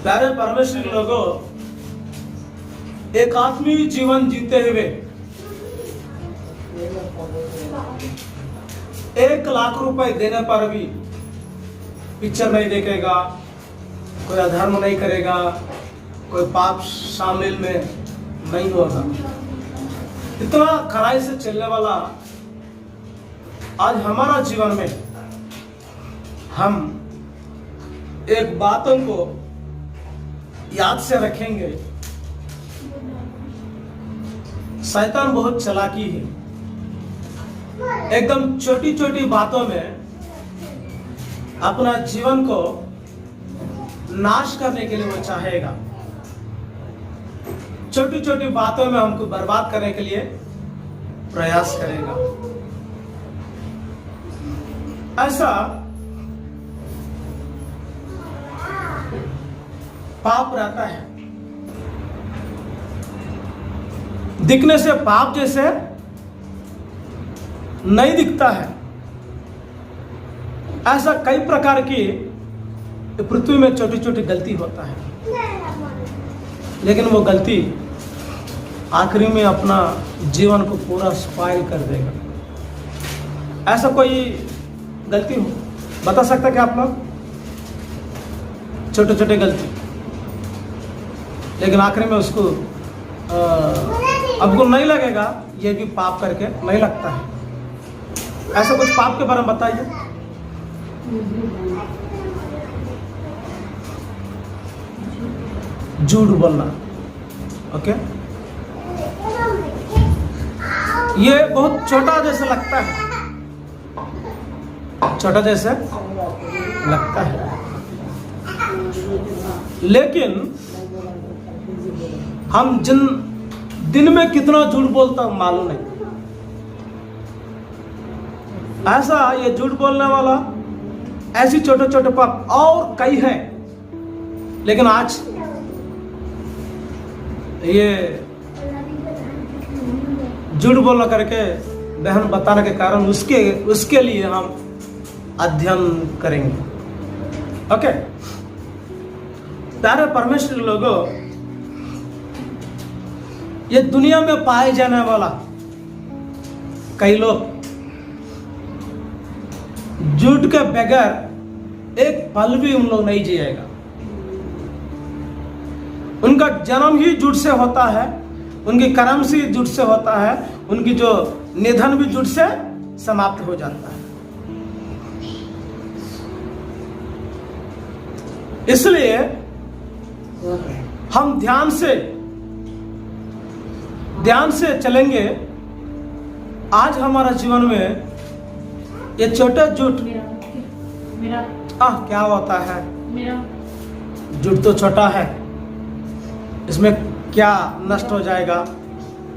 प्यारे परमेश्वर लोगों, एक आत्मीय जीवन जीते हुए 1,00,000 रुपए देने पर भी पिक्चर नहीं देखेगा, कोई अधर्म नहीं करेगा, कोई पाप शामिल में नहीं होगा। इतना खराई से चलने वाला आज हमारा जीवन में हम एक बातों को याद से रखेंगे। शैतान बहुत चालाकी है, एकदम छोटी छोटी बातों में अपना जीवन को नाश करने के लिए वो चाहेगा। छोटी छोटी बातों में हमको बर्बाद करने के लिए प्रयास करेगा। ऐसा पाप रहता है, दिखने से पाप जैसे नहीं दिखता है। ऐसा कई प्रकार की पृथ्वी में छोटी छोटी गलती होता है, लेकिन वो गलती आखिरी में अपना जीवन को पूरा स्पॉइल कर देगा। ऐसा कोई गलती हो बता सकता क्या आप लोग? छोटे छोटे गलती, लेकिन आखिरी में उसको आपको नहीं लगेगा ये भी पाप करके नहीं लगता है। ऐसा कुछ पाप के बारे में बताइए। झूठ बोलना, ओके, ये बहुत छोटा जैसे लगता है, छोटा जैसे लगता है, लेकिन हम जिन दिन में कितना झूठ बोलता मालूम नहीं। ऐसा ये झूठ बोलने वाला ऐसी छोटे छोटे पाप और कई हैं, लेकिन आज ये झूठ बोलना करके बहन बताने के कारण उसके लिए हम अध्ययन करेंगे। ओके, प्यारे परमेश्वर लोगों, ये दुनिया में पाए जाने वाला कई लोग झूठ के बगैर एक पल भी उन लोग नहीं जिएगा। उनका जन्म ही झूठ से होता है, उनकी कर्म से झूठ से होता है, उनकी जो निधन भी झूठ से समाप्त हो जाता है। इसलिए हम ध्यान से चलेंगे। आज हमारा जीवन में ये छोटा झूठ क्या होता है? झूठ तो छोटा है, इसमें क्या नष्ट हो जाएगा,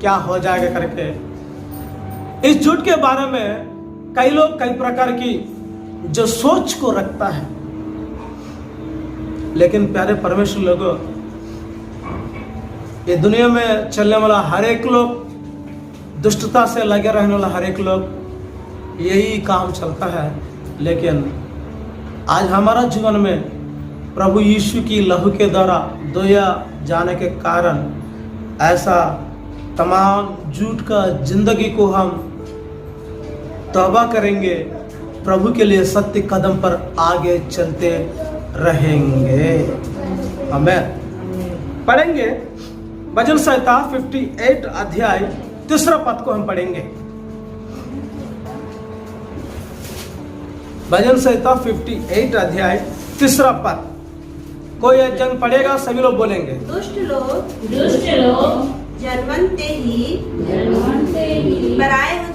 क्या हो जाएगा करके इस झूठ के बारे में कई लोग कई प्रकार की जो सोच को रखता है। लेकिन प्यारे परमेश्वर लोगों, ये दुनिया में चलने वाला हर एक लोग, दुष्टता से लगे रहने वाला हर एक लोग, यही काम चलता है। लेकिन आज हमारा जीवन में प्रभु यीशु की लहू के द्वारा धोया जाने के कारण ऐसा तमाम झूठ का जिंदगी को हम तौबा करेंगे, प्रभु के लिए सत्य कदम पर आगे चलते रहेंगे। हमें पढ़ेंगे भजन संहिता 58 अध्याय 3 पद को हम पढ़ेंगे। भजन संहिता 58 अध्याय 3 पद। कोई एक जन पढ़ेगा, सभी लोग बोलेंगे। दुष्ट लोग जन्मते ही पराये हो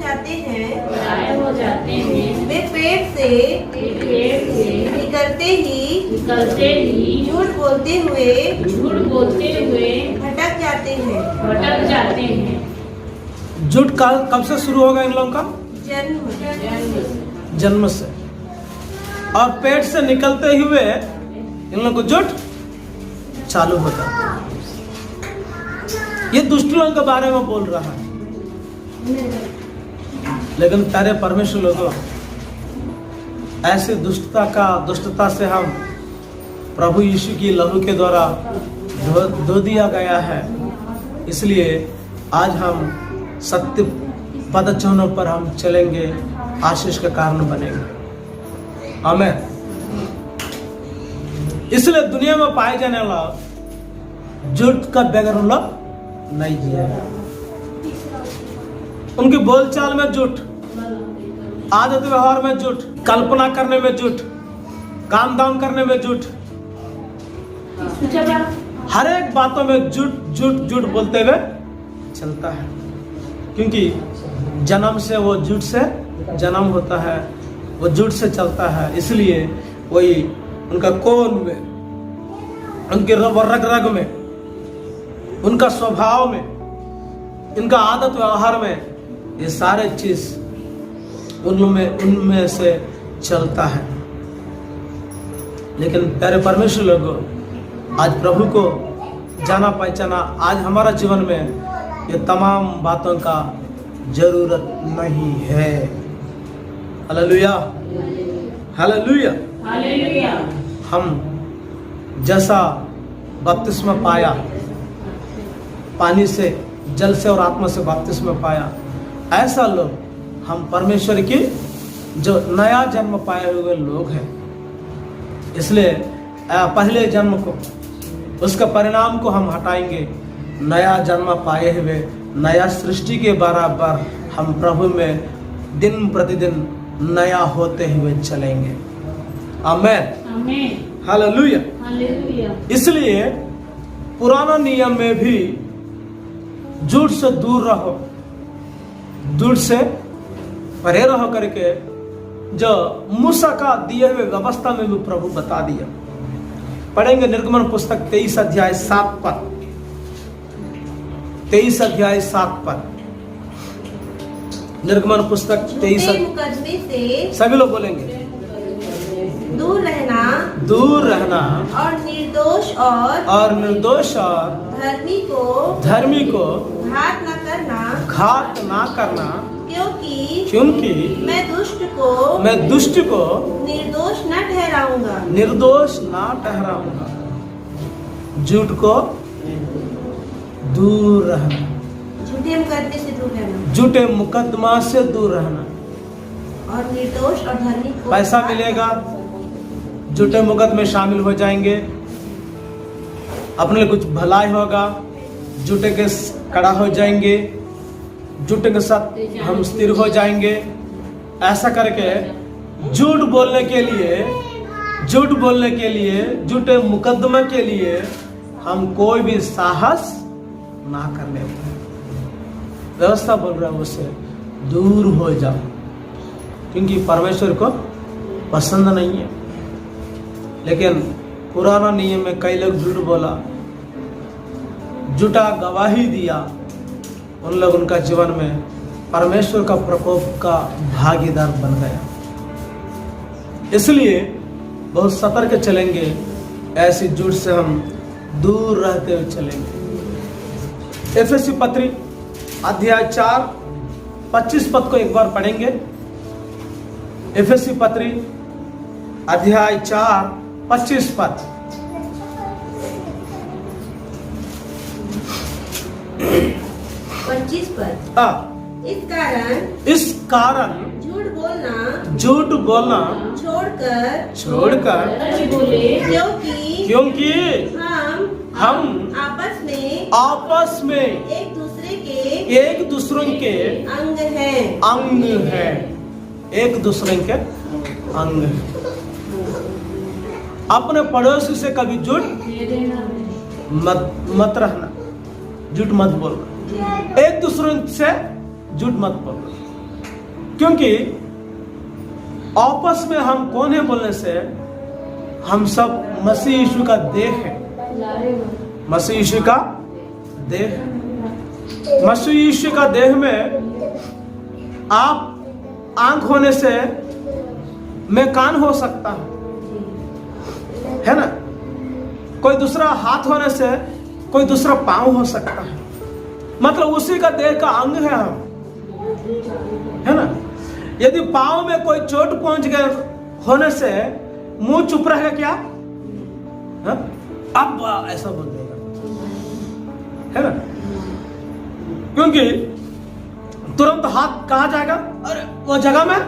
जाते हैं। वे पेट से निकलते ही झूठ बोलते हुए भटक जाते हैं। झूठ कब से शुरू होगा इन लोगों का? जन्म से। और पेट से निकलते हुए इन लोगों को झूठ चालू होता है। ये दुष्ट लोगों के बारे में बोल रहा है। लेकिन प्यारे परमेश्वर लोगों, ऐसे दुष्टता से हम प्रभु यीशु की लहू के द्वारा धो दिया गया है। इसलिए आज हम सत्य पदचिन्हों पर हम चलेंगे, आशीष का कारण बनेंगे। आमीन। इसलिए दुनिया में पाए जाने वाला झूठ का बगैर उन लोग नहीं जिएगा। उनकी बोलचाल में झूठ, आदत व्यवहार में झूठ, कल्पना करने में झूठ, काम दाम करने में झूठ, हर एक बातों में झूठ झूठ झूठ बोलते हुए चलता है। क्योंकि जन्म से वो झूठ से जन्म होता है, वो झूठ से चलता है। इसलिए वही उनका कोन में, उनके रग रग में, उनका स्वभाव में, इनका आदत व्यवहार में, ये सारे चीज उनमें से चलता है। लेकिन प्यारे परमेश्वर लोगों, आज प्रभु को जाना पहचाना, आज हमारा जीवन में ये तमाम बातों का जरूरत नहीं है। Hallelujah, hallelujah, hallelujah. हम जैसा बपतिस्मा पाया, पानी से, जल से और आत्मा से बपतिस्मा पाया, ऐसा लोग हम परमेश्वर की जो नया जन्म पाए हुए लोग हैं। इसलिए पहले जन्म को, उसका परिणाम को हम हटाएंगे। नया जन्म पाए हुए नया सृष्टि के बराबर हम प्रभु में दिन प्रतिदिन नया होते हुए चलेंगे। आमीन, आमीन, हालेलुया, हालेलुया। इसलिए पुराना नियम में भी झूठ से दूर रहो, झूठ से परे रहो करके जो मूसा का दिए हुए व्यवस्था में भी प्रभु बता दिया। पढ़ेंगे निर्गमन पुस्तक 23 अध्याय 7 पद, 23 अध्याय 7 पद। निर्गमन पुस्तक 23 मुकदमे से सभी लोग बोलेंगे, दूर रहना, दूर रहना, और निर्दोष और धर्मी को घात न करना, क्योंकि मैं दुष्ट को निर्दोष न ठहराऊंगा। झूठ को दूर रहना, झूठे मुकदमा से दूर रहना, और निर्दोष और धर्मी को पैसा मिलेगा, झूठे मुकदमे शामिल हो जाएंगे, अपने लिए कुछ भलाई होगा, झूठे के कड़ा हो जाएंगे, झूठे के साथ हम स्थिर हो जाएंगे। ऐसा करके झूठ बोलने के लिए, झूठे मुकदमे के लिए हम कोई भी साहस ना करने। व्यवस्था बोल रहा है उससे दूर हो जाओ, क्योंकि परमेश्वर को पसंद नहीं है। लेकिन पुराना नियम में कई लोग झूठ बोला, झूठा गवाही दिया, उन लोग उनका जीवन में परमेश्वर का प्रकोप का भागीदार बन गया। इसलिए बहुत सतर्क चलेंगे, ऐसी झूठ से हम दूर रहते हुए चलेंगे। एफएससी पत्री अध्याय 4 25 पद को एक बार पढ़ेंगे। एफएससी पत्री अध्याय 4 25 पद। इस कारण झूठ बोलना छोड़कर क्योंकि हम आपस में एक दूसरे के अंग हैं, एक दूसरे के अंग हैं। अपने पड़ोसी से कभी झूठ मत रहना, झूठ मत बोलना, एक दूसरे से झूठ मत बोलना। क्योंकि आपस में हम कौन है बोलने से, हम सब मसीह यीशु का देह है, मसीह यीशु का देह है। मसीह यीशु का देह में आप आंख होने से मैं कान हो सकता हूं, है ना। कोई दूसरा हाथ होने से कोई दूसरा पांव हो सकता है, मतलब उसी का देह का अंग है हम, है ना। यदि पांव में कोई चोट पहुंच गए होने से मुंह चुप रहेगा क्या? हाँ? अब ऐसा बोल देगा, है ना? क्योंकि तुरंत हाथ कहाँ जाएगा? अरे वो जगह में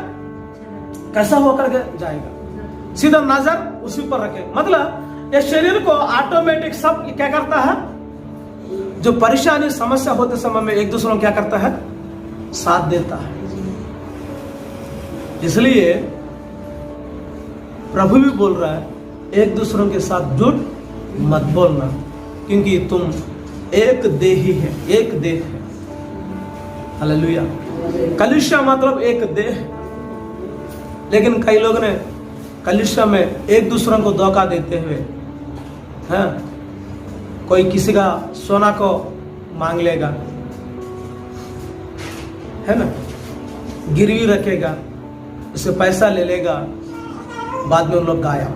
कैसा होकर के जाएगा, सीधा नजर उसी पर रखे। मतलब ये शरीर को ऑटोमेटिक सब क्या करता है, जो परेशानी समस्या होते समय में एक दूसरे को क्या करता है, साथ देता है। इसलिए प्रभु भी बोल रहा है, एक दूसरों के साथ झूठ मत बोलना, क्योंकि तुम एक देही है, एक देह है। हालेलुया। कलीसिया मतलब एक देह। लेकिन कई लोग ने कलीसिया में एक दूसरों को धोखा देते हुए, हैं, कोई किसी का सोना को मांग लेगा, है ना, गिरवी रखेगा, उससे पैसा ले लेगा, बाद में उन लोग गाया।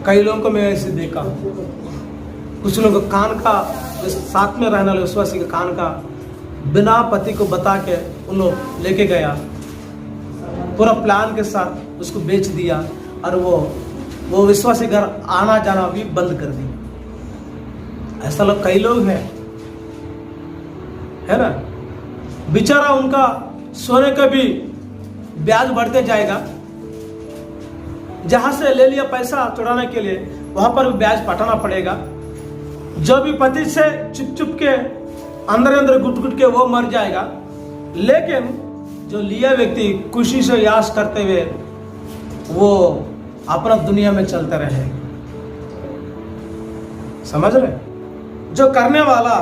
कई लोगों को मैं ऐसे देखा, कुछ लोगों को कान का, साथ में रहने वाले विश्वासी के कान का बिना पति को बता के उन लोग लेके गया, पूरा प्लान के साथ उसको बेच दिया, और वो विश्वासी घर आना जाना भी बंद कर दिया। ऐसा लोग कई लोग हैं, है ना? बेचारा उनका सोने का भी ब्याज बढ़ते जाएगा, जहां से ले लिया पैसा चुराने के लिए वहां पर भी ब्याज पटाना पड़ेगा। जो भी पति से चुप चुप के अंदर गुट गुट के वो मर जाएगा, लेकिन जो लिया व्यक्ति खुशी से यास करते हुए वो अपना दुनिया में चलते रहे। समझ रहे? जो करने वाला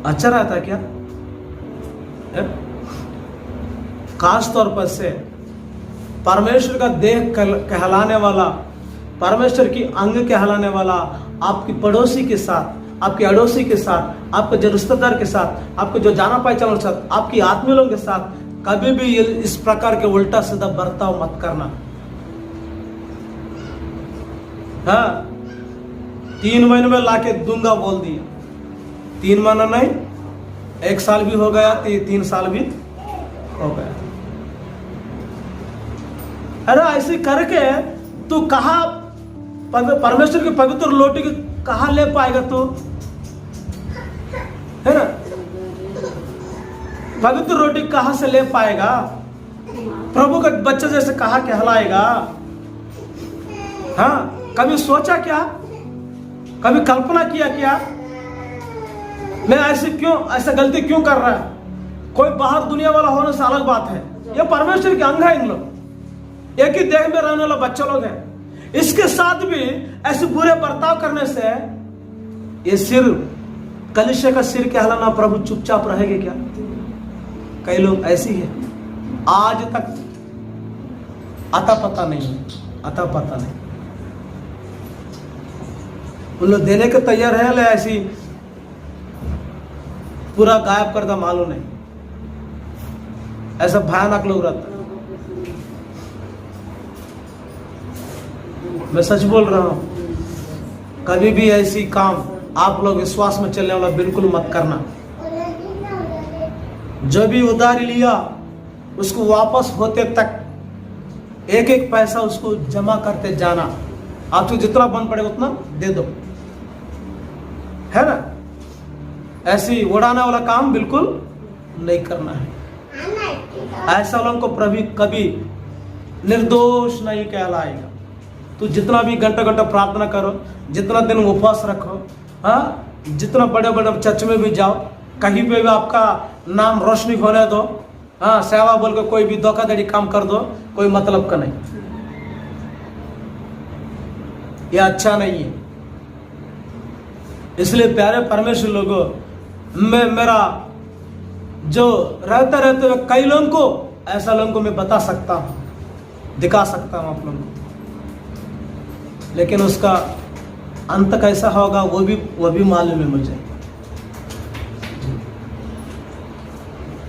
अच्छा रहता क्या? खास तौर पर से परमेश्वर का देह कहलाने वाला, परमेश्वर की अंग कहलाने वाला आपकी पड़ोसी के साथ, आपके अड़ोसी के साथ, आपके जो रिश्तेदार के साथ, आपके जो जाना पहचान के साथ, आपकी आत्मीय लोगों के साथ कभी भी इस प्रकार के उल्टा सीधा बर्ताव मत करना। हाँ, 3 महीने में लाके दूंगा बोल दिया, 3 महीना नहीं, 1 साल भी हो गया, 3 साल भी हो गया। अरे ऐसे करके तू कहा परमेश्वर की पवित्र लोटी की कहा ले पाएगा तू, है ना? पवित्र रोटी कहां से ले पाएगा? प्रभु का बच्चा जैसे कहा कहलाएगा? हाँ, कभी सोचा क्या? कभी कल्पना किया क्या? मैं ऐसा गलती क्यों कर रहा है? कोई बाहर दुनिया वाला होने से अलग बात है, ये परमेश्वर के अंग है। इन लोग एक ही देह में रहने वाला बच्चा लोग हैं, इसके साथ भी ऐसे बुरे बर्ताव करने से ये सिर, कलीसिया का सिर कहलाना, प्रभु चुपचाप रहेंगे क्या? कई लोग ऐसी है, आज तक अता पता नहीं। उन लोग देने के तैयार है, ले ऐसी पूरा गायब कर दो, मालूम नहीं। ऐसा भयानक लोग रहता है। मैं सच बोल रहा हूं, कभी भी ऐसी काम आप लोग विश्वास में चलने वाला बिल्कुल मत करना। जो भी उधारी लिया उसको वापस होते तक एक एक पैसा उसको जमा करते जाना। आपको जितना बन पड़ेगा उतना दे दो, है ना? ऐसी उड़ाने वाला काम बिल्कुल नहीं करना है। ऐसा लोगों को प्रभु कभी निर्दोष नहीं कहलाएगा। तो जितना भी घंटा प्रार्थना करो, जितना दिन उपवास रखो, हाँ, जितना बड़े बड़े चर्च में भी जाओ, कहीं पे भी आपका नाम रोशनी होने दो, हाँ, सेवा बोल के कोई भी धोखाधड़ी काम कर दो, कोई मतलब का नहीं। ये अच्छा नहीं है। इसलिए प्यारे परमेश्वर लोगों, मैं मेरा जो रहते रहते कई लोगों को, ऐसा लोगों को मैं बता सकता हूं, दिखा सकता हूं आप लोगों को, लेकिन उसका अंत कैसा होगा वो भी मालूम है मुझे।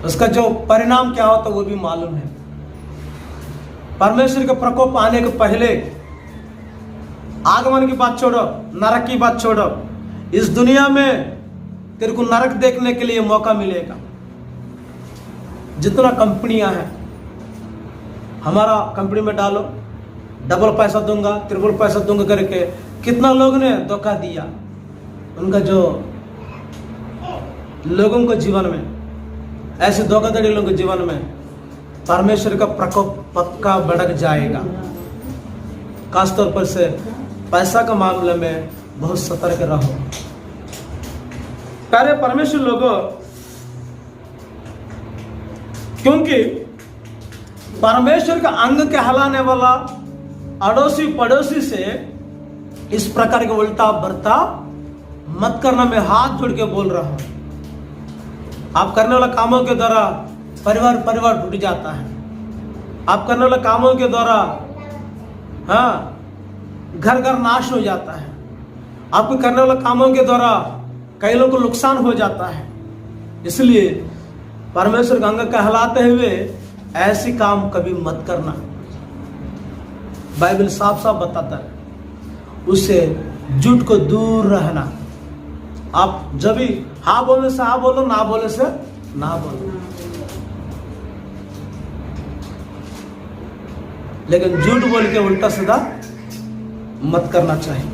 उसका जो परिणाम क्या होता वो भी मालूम है। परमेश्वर का प्रकोप आने के पहले आगमन की बात छोड़ो, नरक की बात छोड़ो, इस दुनिया में तेरे को नरक देखने के लिए मौका मिलेगा। जितना कंपनियां हैं, हमारा कंपनी में डालो, डबल पैसा दूंगा, ट्रिपल पैसा दूंगा करके कितना लोग ने धोखा दिया। उनका जो लोगों को जीवन में ऐसे धोखाधड़ी लोगों के जीवन में परमेश्वर का प्रकोप पक्का भड़क जाएगा। खासतौर पर से पैसा का मामले में बहुत सतर्क रहो। प्यारे परमेश्वर लोगों, क्योंकि परमेश्वर का अंग कहलाने वाला अड़ोसी पड़ोसी से इस प्रकार के उल्टा बर्ताव मत करना। मैं हाथ जोड़ के बोल रहा हूं। आप करने वाला कामों के द्वारा परिवार टूट जाता है। आप करने वाला कामों के द्वारा घर नाश हो जाता है। आपको करने वाला कामों के द्वारा कई लोगों को नुकसान हो जाता है। इसलिए परमेश्वर का अंग कहलाते हुए ऐसी काम कभी मत करना। बाइबल साफ साफ बताता है, उससे झूठ को दूर रहना। आप जब भी हाँ बोलने से हाँ बोलो, ना बोलने से ना बोलो, लेकिन झूठ बोल के उल्टा सीधा मत करना चाहिए।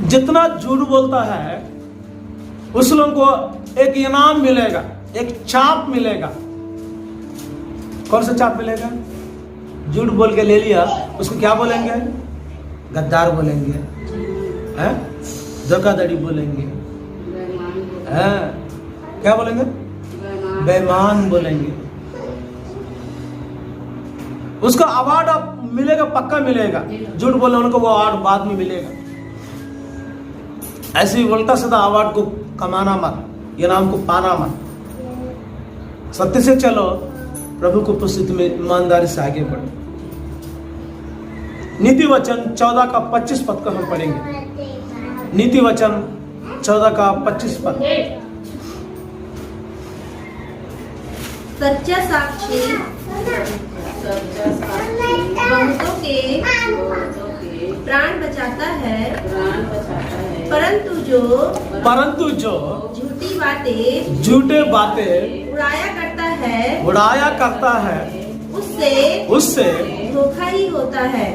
जितना झूठ बोलता है उस लोगों को एक इनाम मिलेगा, एक चाप मिलेगा। कौन सा चाप मिलेगा? झूठ बोल के ले लिया, उसको क्या बोलेंगे? गद्दार बोलेंगे, धोखाधड़ी बोलेंगे, क्या बोलेंगे? बेईमान बोलेंगे। उसको अवार्ड अब मिलेगा, पक्का मिलेगा। झूठ बोलने उनको वो अवार्ड बाद में मिलेगा। ऐसे ही उल्टा सीधा अवार्ड को कमाना मत, इनाम को पाना मत। सत्य से चलो, प्रभु को उपस्थिति में ईमानदारी से आगे बढ़ो। नीति वचन 14 का 25 पद को हम पढ़ेंगे। नीति वचन 14 का 25 पद। सच्चा साक्षी बहुतों के प्राण बचाता है, परंतु जो झूठे बातें उड़ाया करता है उससे धोखा ही होता है।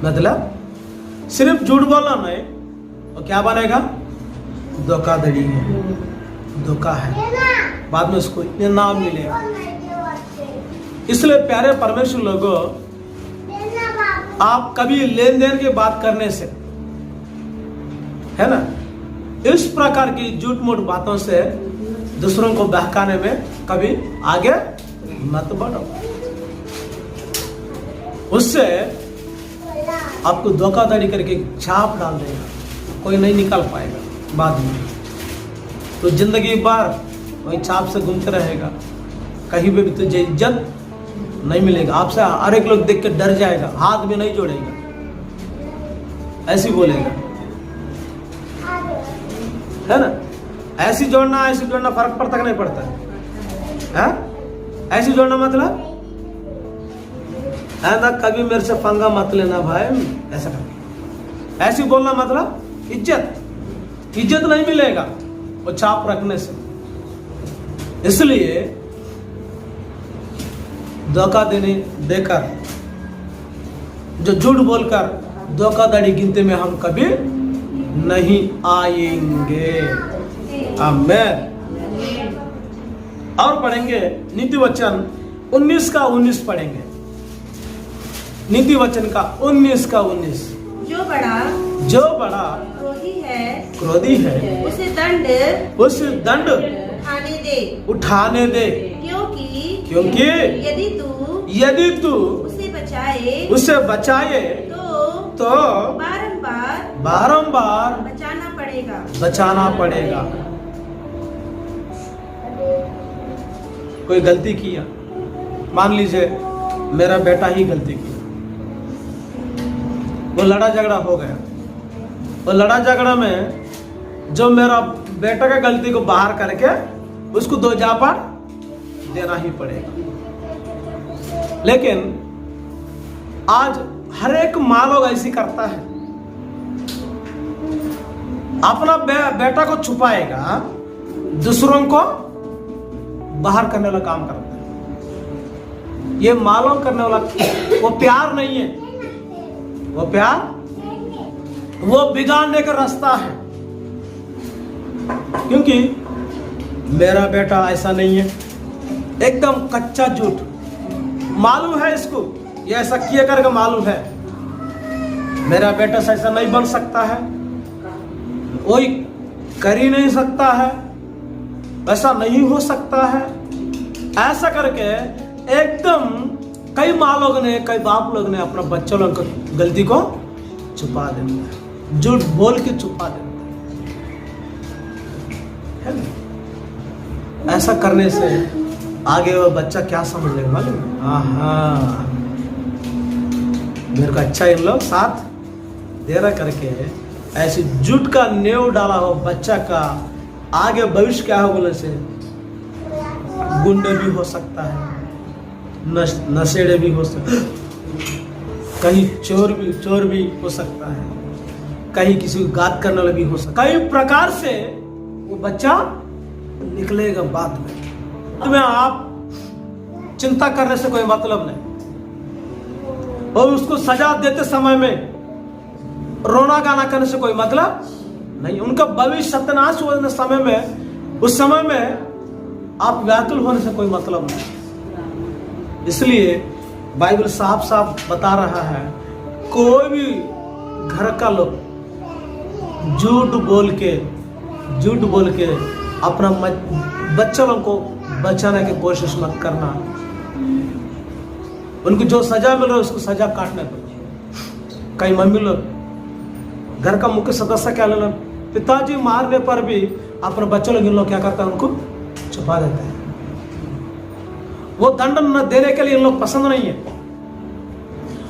मतलब सिर्फ झूठ बोलना नहीं, और क्या बनेगा? धोखाधड़ी है, धोखा है, बाद में उसको इनाम मिलेगा। इसलिए प्यारे परमेश्वर लोगों, आप कभी लेन देन की बात करने से, है ना, इस प्रकार की झूठ मूठ बातों से दूसरों को बहकाने में कभी आगे मत बढ़ो। उससे आपको धोखाधड़ी करके छाप डाल देगा, कोई नहीं निकाल पाएगा बाद में। तो जिंदगी भर वही छाप से घूमते रहेगा, कहीं पे भी तुझे इज्जत नहीं मिलेगा। आपसे हर एक लोग देख के डर जाएगा, हाथ भी नहीं जोड़ेगा, ऐसी बोलेगा, है ना। ऐसी जोड़ना फर्क पड़ता कि नहीं पड़ता है? ऐसी जोड़ना मतलब है ना, कभी मेरे से पंगा मत लेना भाई, ऐसा करके। ऐसी बोलना मतलब इज्जत नहीं मिलेगा वो छाप रखने से। इसलिए धोखा देकर, जो झूठ बोलकर धोखाधड़ी गिनती में हम कभी नहीं आएंगे। आमीन। और पढ़ेंगे नीति वचन 19 का 19 पढ़ेंगे। नीति वचन का 19 का 19। जो बड़ा क्रोधी है उसे दंड उठाने दे, क्योंकि यदि तू उसे बचाए तो बारंबार बचाना पड़ेगा। कोई गलती किया, मान लीजिए मेरा बेटा ही गलती किया, वो लड़ा झगड़ा हो गया, वो लड़ा झगड़ा में जो मेरा बेटा का गलती को बाहर करके उसको 2 जापड़ देना ही पड़ेगा। लेकिन आज हर एक माँ लोग ऐसी करता है, अपना बेटा को छुपाएगा, दूसरों को बाहर करने वाला काम करता है। ये मालूम करने वाला वो प्यार नहीं है, वो प्यार वो बिगाड़ने का रास्ता है। क्योंकि मेरा बेटा ऐसा नहीं है, एकदम कच्चा झूठ, मालूम है इसको ये ऐसा किया करके मालूम है मेरा बेटा ऐसा नहीं बन सकता है, कोई कर ही नहीं सकता है, ऐसा नहीं हो सकता है, ऐसा करके एकदम कई माँ लोग ने, कई बाप लोग ने अपना बच्चों लोग की गलती को छुपा देते हैं, झूठ बोल के छुपा देते हैं, है ना? ऐसा करने से आगे वो बच्चा क्या समझ लेगा मालूम है? हाँ, मेरे को अच्छा इन लोग साथ दे रहा करके ऐसे झूठ का नेव डाला हो बच्चा का, आगे भविष्य क्या हो बोले से गुंडे भी हो सकता है, नशेड़े भी हो सकते, कहीं चोर भी हो सकता है, कहीं किसी को घात करने वाला भी हो सकता है, कई प्रकार से वो बच्चा निकलेगा बाद में। तुम्हें आप चिंता करने से कोई मतलब नहीं, और उसको सजा देते समय में रोना गाना करने से कोई मतलब नहीं। उनका भविष्य सत्यानाश होने समय में, उस समय में आप व्याकुल होने से कोई मतलब नहीं। इसलिए बाइबल साफ साफ बता रहा है, कोई भी घर का लोग झूठ बोल के अपना बच्चों को बचाने की कोशिश मत करना। उनको जो सजा मिल रहा है उसको सजा काटने दो। कई मम्मी लोग घर का मुख्य सदस्य क्या लेना, पिताजी मारने पर भी अपने बच्चों लोग इन लोग क्या करता है, उनको छुपा देते हैं। वो दंड न देने के लिए इन लोग पसंद नहीं है,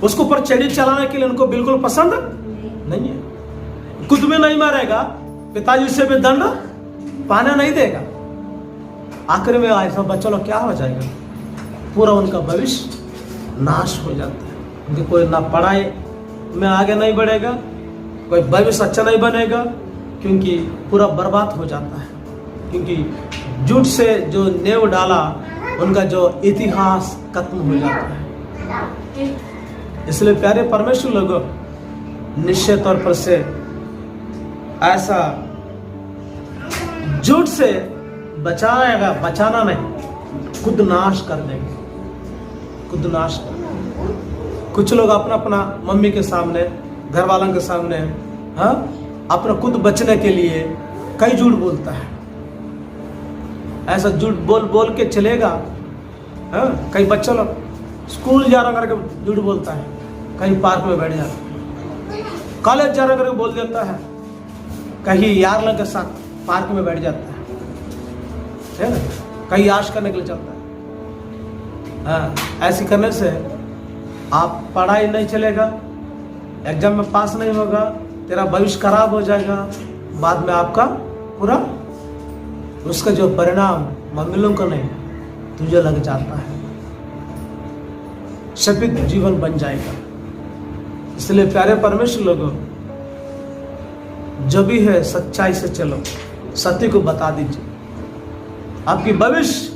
उसके ऊपर चढ़ी चलाने के लिए उनको बिल्कुल पसंद नहीं है। खुद में नहीं मारेगा, पिताजी से भी दंड पाने नहीं देगा। आखिर में ऐसा बच्चा लोग क्या हो जाएगा, पूरा उनका भविष्य नाश हो जाता है। उनके कोई ना पढ़ाई में आगे नहीं बढ़ेगा, कोई भविष्य अच्छा नहीं बनेगा, क्योंकि पूरा बर्बाद हो जाता है। क्योंकि झूठ से जो नेव डाला, उनका जो इतिहास खत्म हो जाता है। इसलिए प्यारे परमेश्वर लोगों, निश्चित तौर पर से ऐसा झूठ से बचाना नहीं, खुद नाश कर देंगे, खुद नाश कर देंगे। कुछ लोग अपना मम्मी के सामने, घर वालों के सामने, हाँ, अपना खुद बचने के लिए कई झूठ बोलता है। ऐसा झूठ बोल के चलेगा। हाँ, कई बच्चे लोग स्कूल जा रहा करके झूठ बोलता है, कहीं पार्क में बैठ जाता है, कॉलेज जा रहा करके बोल देता है, कहीं यार लोग के साथ पार्क में बैठ जाता है ना, कहीं आश करने के लिए चलता है। हाँ, ऐसे करने से आप पढ़ाई नहीं चलेगा, एग्जाम में पास नहीं होगा, तेरा भविष्य खराब हो जाएगा। बाद में आपका पूरा उसका जो परिणाम मम्मी लोगों को नहीं, तुझे लग जाता है, शापित जीवन बन जाएगा। इसलिए प्यारे परमेश्वर लोगों, जो भी है सच्चाई से चलो, सत्य को बता दीजिए। आपकी भविष्य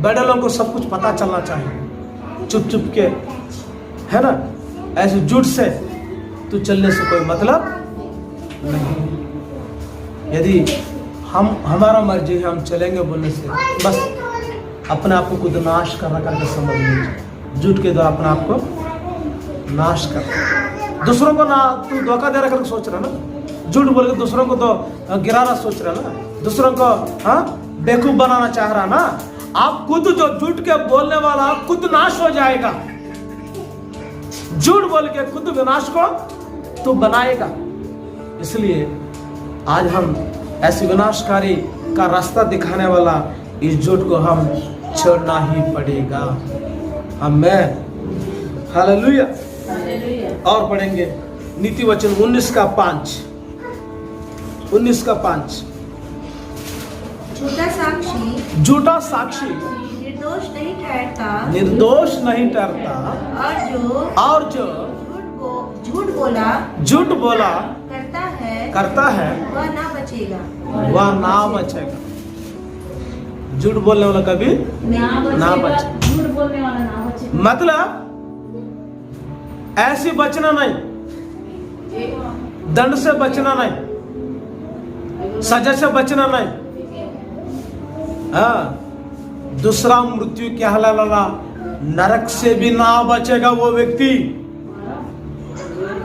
बड़े लोगों को सब कुछ पता चलना चाहिए, चुप के, है ना। ऐसे झूठ से तू चलने से कोई मतलब नहीं। यदि हमारा मर्जी है, हम चलेंगे बोलने से बस अपने आप को खुद नाश करके समझ लीजिए। झूठ के द्वारा अपने आप को नाश कर, दूसरों को ना तू धोखा दे रहा करके सोच रहा ना, झूठ बोल के दूसरों को तो गिरा रहा सोच रहा ना, दूसरों को हाँ बेवकूफ बनाना चाह रहा ना। आप खुद जो झूठ के बोलने वाला खुद नाश हो जाएगा। झूठ बोल के खुद विनाश को तू बनाएगा। इसलिए आज हम ऐसे विनाशकारी का रास्ता दिखाने वाला इस झूठ को हम छोड़ना ही पड़ेगा। आमीन, हालेलुया। और पढ़ेंगे नीति वचन 19 का 5। झूठा साक्षी निर्दोष नहीं ठहरता, और जो झूठ बोला करता है करता है वह ना बचेगा। वह ना बचेगा। झूठ बोलने वाला कभी ना बचे। झूठ बोलने वाला ना बचे। मतलब ऐसे बचना नहीं, दंड से बचना नहीं, सजा से बचना नहीं। हाँ, दूसरा मृत्यु क्या हलाला, नरक से भी ना बचेगा वो व्यक्ति।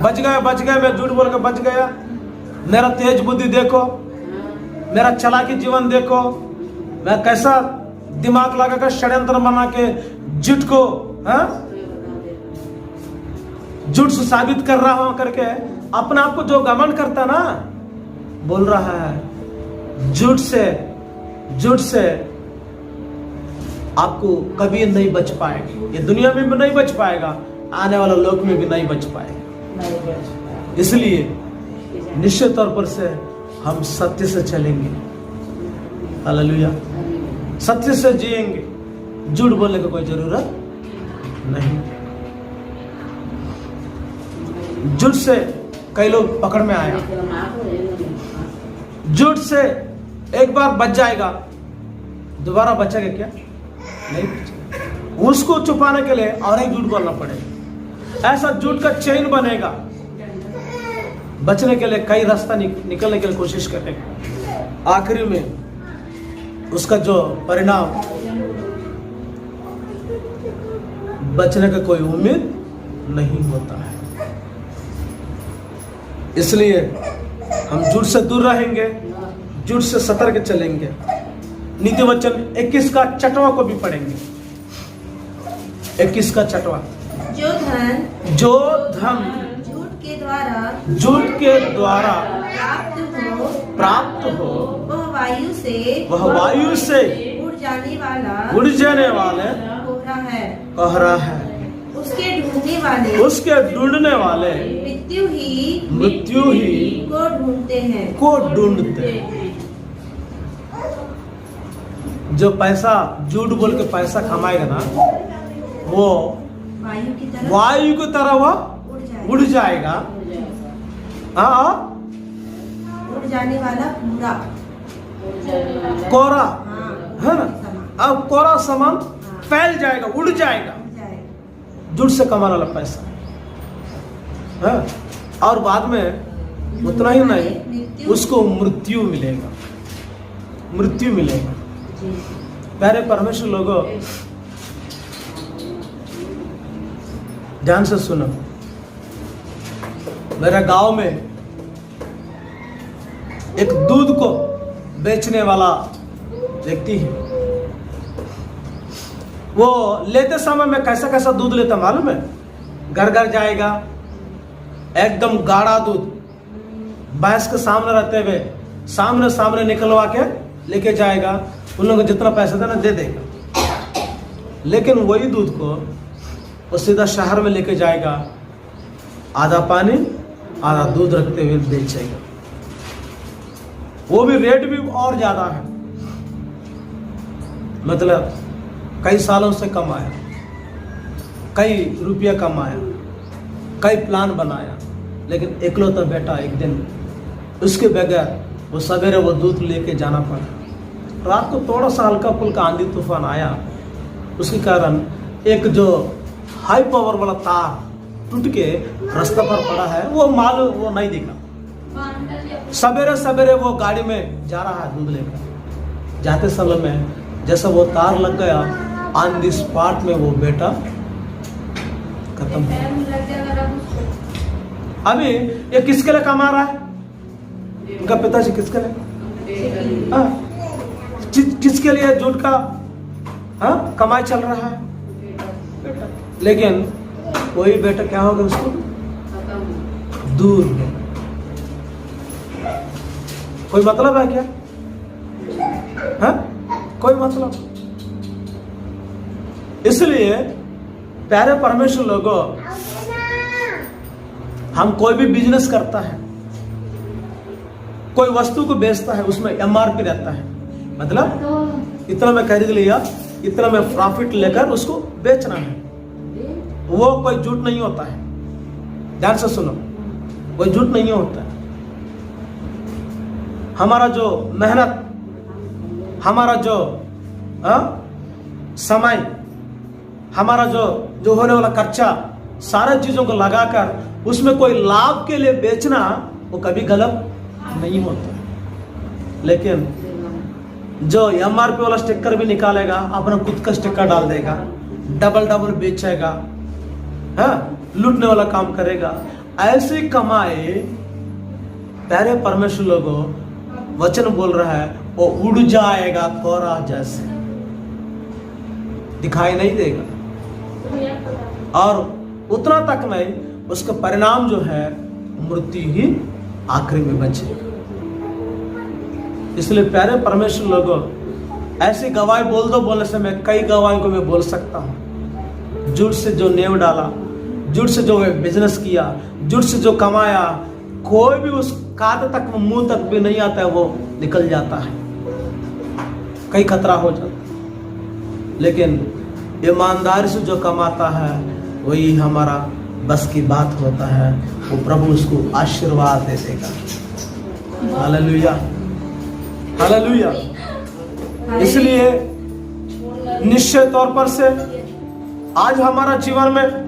बच गया, मैं झूठ बोल के बच गया। मेरा तेज बुद्धि देखो, मेरा चालाकी जीवन देखो, मैं कैसा दिमाग लगाकर षड्यंत्र बना के झूठ को झूठ से साबित कर रहा हूं करके अपने आप को जो घमंड करता ना, बोल रहा है झूठ से आपको कभी नहीं बच पाएगा। ये दुनिया में भी नहीं बच पाएगा, आने वाला लोक में भी नहीं बच पाएगा। इसलिए निश्चित तौर पर से हम सत्य से चलेंगे। हालेलुया। सत्य से जिएंगे, झूठ बोलने की कोई जरूरत नहीं। झूठ से कई लोग पकड़ में आया, झूठ से एक बार बच जाएगा, दोबारा बचेगा क्या? नहीं बचेगा। उसको छुपाने के लिए और एक झूठ बोलना पड़ेगा। ऐसा झूठ का चेन बनेगा। बचने के लिए कई रास्ता निकलने के लिए कोशिश करेगा। आखिरी में उसका जो परिणाम, बचने का कोई उम्मीद नहीं होता है। इसलिए हम झूठ से दूर रहेंगे, झूठ से सतर्क चलेंगे। नीति वचन 21 का छठवां को भी पढ़ेंगे। 21 का छठवां, जो धन झूठ के द्वारा प्राप्त हो वह वायु से उड़ जाने वाला कोहरा है। उसके ढूंढने वाले मृत्यु ही को ढूंढते हैं। जो पैसा झूठ बोल के पैसा कमाएगा ना, वो वायु की तरह वो उड़ जाएगा। हाँ, उड़ जाने वाला पूरा कोहरा है ना, अब कोहरा सामान फैल जाएगा, उड़ जाएगा। झूठ से कमाने वाला पैसा है। और बाद में उतना ही नहीं, उसको मृत्यु मिलेगा। प्यारे परमेश्वर लोगों, ध्यान से सुनो। मेरे गांव में एक दूध को बेचने वाला व्यक्ति है। वो लेते समय में कैसा कैसा दूध लेता मालूम है? घर घर जाएगा, एकदम गाढ़ा दूध भैंस के सामने रहते हुए सामने निकलवा के लेके जाएगा। उन लोगों को जितना पैसा देना दे देगा। लेकिन वही दूध को वो सीधा शहर में लेके जाएगा, आधा पानी आधा दूध रखते हुए बेचेगा। वो भी रेट भी और ज्यादा है। मतलब कई सालों से कमाया, कई रुपया कमाया, कई प्लान बनाया, लेकिन इकलौता बेटा एक दिन उसके बगैर वो सवेरे वो दूध लेके जाना पड़ा। रात को थोड़ा सा हल्का फुल्का आंधी तूफान आया, उसके कारण एक जो हाई पावर वाला तार टूट के रास्ता पर पड़ा है। वो माल वो नहीं दिखा। सवेरे वो गाड़ी में जा रहा है दूध लेकर। जाते समय में जैसा वो तार लग गया, ऑन द स्पॉट में वो बेटा खत्म हो गया। अभी ये किसके लिए कमा रहा है? उनका पिताजी किसके लिए? किसके लिए झूठ का कमाई चल रहा है? लेकिन वही बेटा क्या होगा, उसको दूर है। कोई मतलब है क्या? कोई मतलब। इसलिए प्यारे परमेश्वर लोगों, हम कोई भी बिजनेस करता है, कोई वस्तु को बेचता है, उसमें एमआरपी रहता है। मतलब इतना में खरीद लिया, इतना में प्रॉफिट लेकर उसको बेचना है। वो कोई झूठ नहीं होता है। ध्यान से सुनो, कोई झूठ नहीं होता है। हमारा जो मेहनत, हमारा जो समय, हमारा जो होने वाला खर्चा, सारे चीजों को लगाकर उसमें कोई लाभ के लिए बेचना वो कभी गलत नहीं होता। लेकिन जो MRP वाला स्टिकर भी निकालेगा, अपना खुद का स्टिकर डाल देगा, डबल बेचेगा, लूटने वाला काम करेगा, ऐसे कमाए प्यारे परमेश्वर लोगों वचन बोल रहा है वो उड़ जाएगा कोरा जैसे, दिखाई नहीं देगा और उतना तक नहीं, उसका परिणाम जो है मृत्यु ही आखिरी में बचेगा। इसलिए प्यारे परमेश्वर लोगों, ऐसी गवाही बोल दो बोलने से मैं कई गवाहियों को मैं बोल सकता हूँ। झूठ से जो नेव डाला, झूठ से जो बिजनेस किया, झूठ से जो कमाया, कोई भी उस कांध तक मुंह तक भी नहीं आता है, वो निकल जाता है, कई खतरा हो जाता है। लेकिन ईमानदारी से जो कमाता है वही हमारा बस की बात होता है, वो प्रभु उसको आशीर्वाद दे देगा। Hallelujah, hallelujah. इसलिए निश्चय तौर पर से आज हमारा जीवन में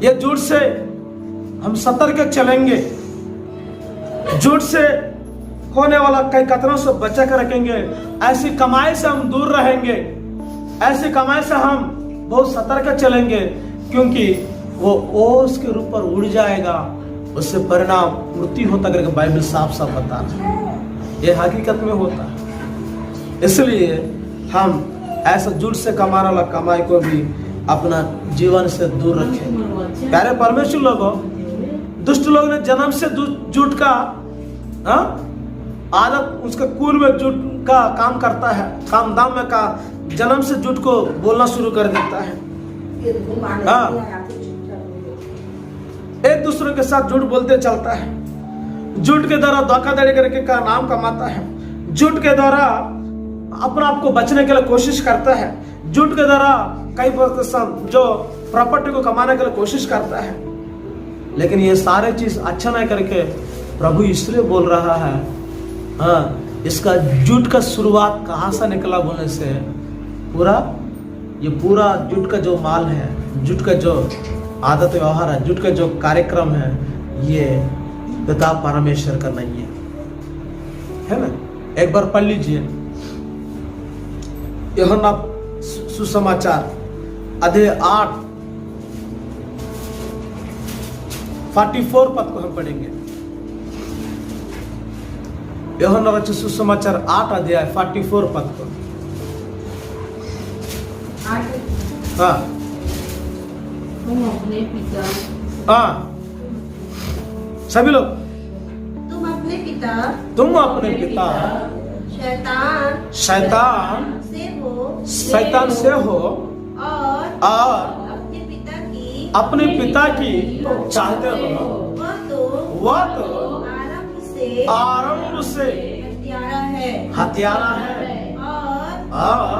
ये झूठ से हम सतर्क चलेंगे, झूठ से होने वाला कई खतरों से बचा कर रखेंगे, ऐसी कमाई से हम दूर रहेंगे, ऐसी कमाई से हम बहुत सतर्क चलेंगे, क्योंकि वो ओस के रूप पर उड़ जाएगा, उससे परिणाम मृत्यु होता करके बाइबल साफ साफ बता रहा है, ये हकीकत में होता है। इसलिए हम ऐसा झूठ से कमाने वाला कमाई को भी अपना जीवन से दूर रखें। प्यारे परमेश्वर लोगों, दुष्ट लोग ने जन्म से झूठ का आदत, उसका खून में झूठ का काम करता है, काम दाम में का जन्म से झूठ को बोलना शुरू कर देता है। एक दूसरे के साथ झूठ बोलते चलता है, झूठ के द्वारा धोखाधड़ी करके का नाम कमाता है, झूठ के द्वारा अपने आप को बचने के लिए कोशिश करता है, झूठ के द्वारा कई जो प्रॉपर्टी को कमाने के लिए कोशिश करता है। लेकिन ये सारे चीज अच्छा नहीं करके प्रभु इसलिए बोल रहा है, इसका झूठ का शुरुआत कहाँ से निकला बोलने से पूरा झूठ का जो माल है, झूठ का जो आदत व्यवहार है, झूठ का जो कार्यक्रम है, ये पिता परमेश्वर का नहीं है ना। एक बार पढ़ लीजिए यूहन्ना सुसमाचार अध्याय 8 44 पद को हम पढ़ेंगे। यूहन्ना रचित सुसमाचार 8 अध्याय 44 पद को। हाँ, तुम अपने पिता, सभी लोग, तुम अपने पिता शैतान से हो और अपने पिता की चाहते हो, वह तो आरंभ से हत्यारा है और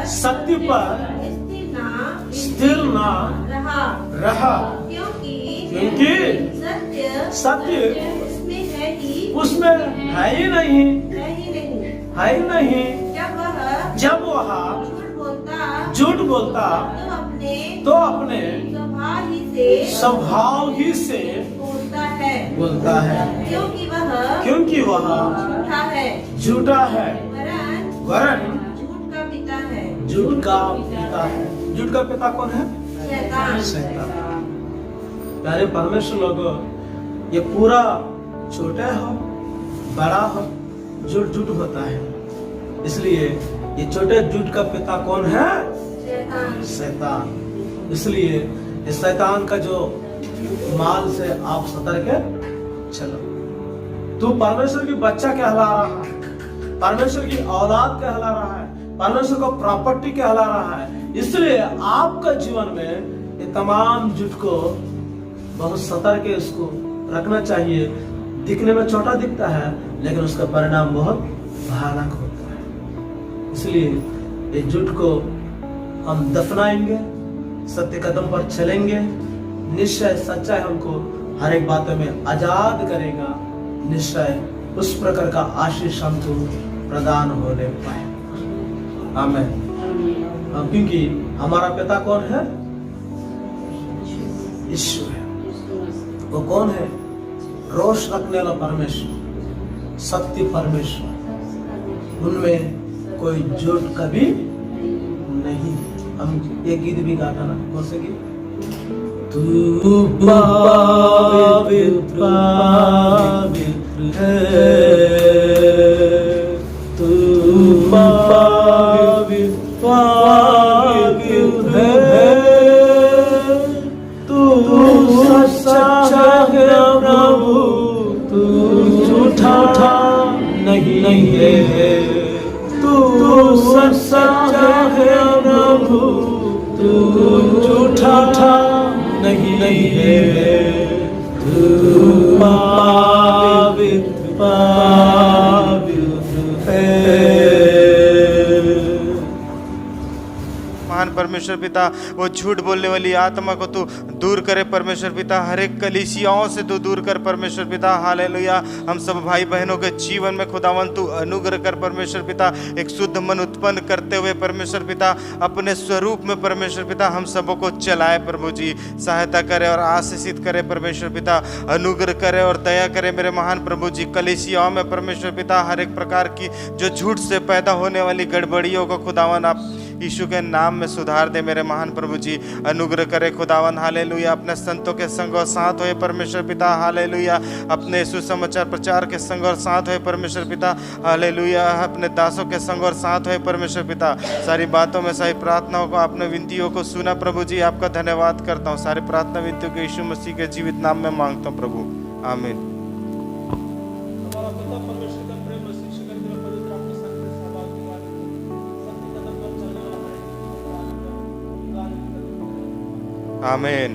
सत्य पर स्थिर ना रहा, क्योंकि सत्य उसमें है ही नहीं। जब वह झूठ बोलता तो अपने स्वभाव ही से बोलता है, क्योंकि वह झूठा है, वरन झूठ का पिता है। झूठ का पिता कौन है? शैतान। प्यारे परमेश्वर लोगों, ये पूरा छोटा हो बड़ा हो, झूठ होता है। इसलिए ये छोटे झूठ का पिता कौन है? शैतान। इसलिए इस शैतान का जो माल से आप सतर्क चलो। तू परमेश्वर की बच्चा कहला रहा है, परमेश्वर की औलाद कहला रहा है, परमेश्वर को प्रॉपर्टी कहला रहा है। इसलिए आपका जीवन में ये तमाम झूठ को बहुत सतर्क इसको रखना चाहिए। दिखने में छोटा दिखता है, लेकिन उसका परिणाम बहुत भयानक होता है। इसलिए ये झूठ को हम दफनाएंगे, सत्य कदम पर चलेंगे। निश्चय सच्चाई हमको हर एक बातों में आजाद करेगा। निश्चय उस प्रकार का आशीष हमको प्रदान होने पाए। आमेन। क्योंकि हमारा पिता कौन है? ईश्वर है। वो कौन है? रोष रखने वाला परमेश्वर, सत्य परमेश्वर, उनमें कोई झूठ कभी नहीं। हम एक गीत भी गाता ना, कौन से गीत? तू पवित्र है, तू पवित्र है, तू सच्चा है प्रभु, तू झूठा नहीं है, तू सच्चा है प्रभु, तू झूठा नहीं है, तू पवित्र है। महान परमेश्वर पिता, वो झूठ बोलने वाली आत्मा को तू दूर करे परमेश्वर पिता, हर एक कलीसियाओं से तू दूर कर परमेश्वर पिता। हालेलुया। हम सब भाई बहनों के जीवन में खुदावन तू अनुग्रह कर परमेश्वर पिता, एक शुद्ध मन उत्पन्न करते हुए परमेश्वर पिता अपने स्वरूप में परमेश्वर पिता हम सबों को चलाए प्रभु जी। सहायता करे और आशीषित करे परमेश्वर पिता, अनुग्रह करे और दया करे मेरे महान प्रभु जी। कलीसियाओं में परमेश्वर पिता हर एक प्रकार की जो झूठ से पैदा होने वाली गड़बड़ियों को खुदावन आप यीशु के नाम में सुधार दे मेरे महान प्रभु जी। अनुग्रह करे खुदावन। हालेलुया। अपने संतों के संग और साथ होए परमेश्वर पिता। हालेलुया। अपने सुसमाचार प्रचार के संग और साथ होए परमेश्वर पिता। हालेलुया। अपने दासों के संग और साथ होए परमेश्वर पिता। सारी बातों में सारी प्रार्थनाओं को आपने विनतियों को सुना प्रभु जी। आपका धन्यवाद करता हूँ। सारी प्रार्थना विनतियों को यीशु मसीह के जीवित नाम में मांगता हूँ प्रभु। आमीन। हमारा पिता परमेश्वर का प्रेम और शिक्षा करके पवित्र आपके संग में सहभागी हुआ है। सत्य कदम पर चलने वाला है। आमीन।